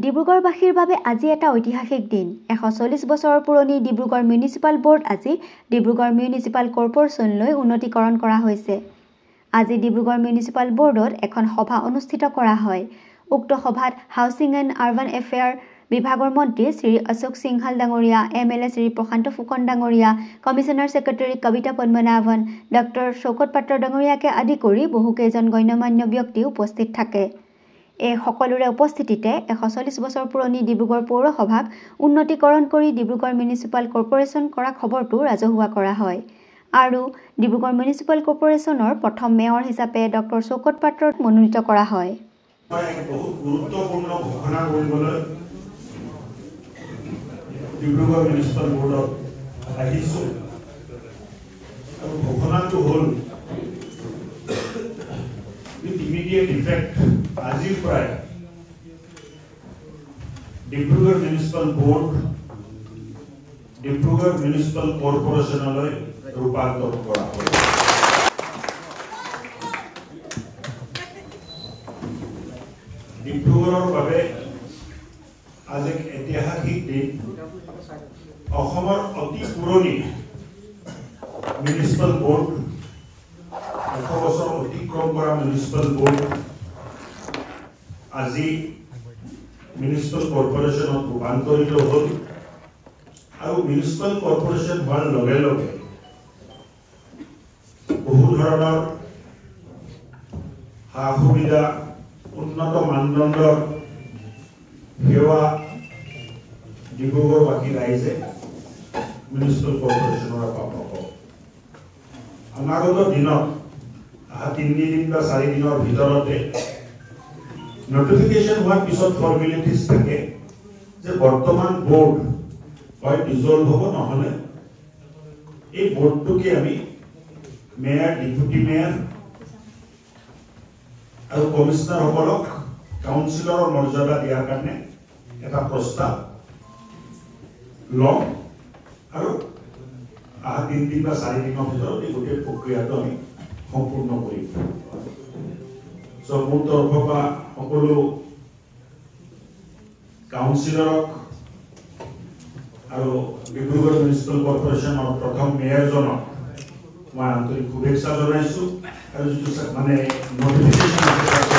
ডিব্ৰুগড়বাসীৰ বাবে আজি এটা ঐতিহাসিক দিন 140 বছৰৰ পুৰণি ডিব্ৰুগড় মিউনিচিপাল বোৰ্ড আজি ডিব্ৰুগড় মিউনিচিপাল কৰ্পোৰেচনলৈ উন্নতিকৰণ কৰা হৈছে আজি ডিব্ৰুগড় মিউনিচিপাল বোৰ্ডত এখন সভা অনুষ্ঠিত কৰা হয় উক্ত সভাত হাউচিং এণ্ড আৰবান এফেয়াৰ বিভাগৰ মন্ত্ৰী শ্ৰী অশোক সিংহাল ডাঙৰীয়া এমএলএ শ্ৰী প্ৰশান্ত ফুকন ডাঙৰীয়া কমিশনাৰ সেক্ৰেটাৰী কবিতা পদ্মনাভন ডক্টৰ শৌকত পাত্ৰ ডাঙৰীয়াকে আদি কৰি বহু কেইজন গণ্যমান্য ব্যক্তি উপস্থিত থাকে এই সকলোৰে উপস্থিতিতে 140 বছৰ পুৰণি ডিব্ৰুগড় পৌৰসভাক উন্নতিকৰণ কৰি ডিব্ৰুগড় মিউনিচিপাল কৰ্পোৰেচন কৰা খবৰটো ৰাজহুৱা কৰা হয় আৰু ডিব্ৰুগড় মিউনিচিপাল কৰ্পোৰেচনৰ প্ৰথম মেয়ৰ হিচাপে ডক্টৰ শৌকত পাত্ৰক মনোনীত কৰা হয় বহুত গুৰুত্বপূৰ্ণ ঘোষণা কৰিবলৈ ডিব্ৰুগড় মিউনিচিপাল বোৰ্ডত আহিছো আৰু ঘোষণাটো হ'ল ইমিডিয়েট ইফেক্ট আজিৰ পৰাই Dibrugarh municipal board Dibrugarh municipal কৰ্পোৰেচনলৈ ৰূপান্তৰ কৰা হয় ডিব্ৰুগড়ৰ বাবে আজি এক ঐতিহাসিক দিন অসমৰ অতি পুৰণি মিউনিচিপাল বোৰ্ড 100 বছৰ অতিক্ৰম কৰা মিউনিচিপাল বোৰ্ড আজি মিউনিচিপাল কৰ্পোৰেচনত ৰূপান্তৰিত হ'ল আৰু মিউনিচিপাল কৰ্পোৰেচন হোৱাৰ লগে লগে বহু ধৰণৰ সা সুবিধা উন্নত মানদণ্ডৰ সেৱা ডিব্ৰুগড়বাসী ৰাইজে মিউনিচিপাল কৰ্পোৰেচনৰ পৰা পাব অনাগত দিনত 3 দিন বা 4 দিনৰ ভিতৰতে নোটিফিকেশন হোৱাৰ পিছত ফৰ্মেলিটিজ থাকে যে বৰ্তমান বোৰ্ড হয় ডিজলভ হ'ব নহলে এই বোৰ্ডটোকে আমি মেয়ৰ ডেপুটি মেয়ৰ আৰু কমিশনাৰসকলক কাউন্সিলৰৰ মৰ্যাদা দিয়াৰ কাৰণে এটা প্ৰস্তাৱ লম আৰু 3 দিন বা 4 দিনৰ ভিতৰত এই গোটেই প্ৰক্ৰিয়াটো আমি সম্পূৰ্ণ কৰিম মোৰ তৰফৰ পৰা সকলো কাউন্সিলৰক আৰু ডিব্ৰুগড় মিউনিচিপাল কৰ্পোৰেচনৰ প্ৰথম মেয়ৰজনক মই আন্তৰিক শুভেচ্ছা জনাইছো আৰু যিটো মানে নটিফিকেশ্যন আছে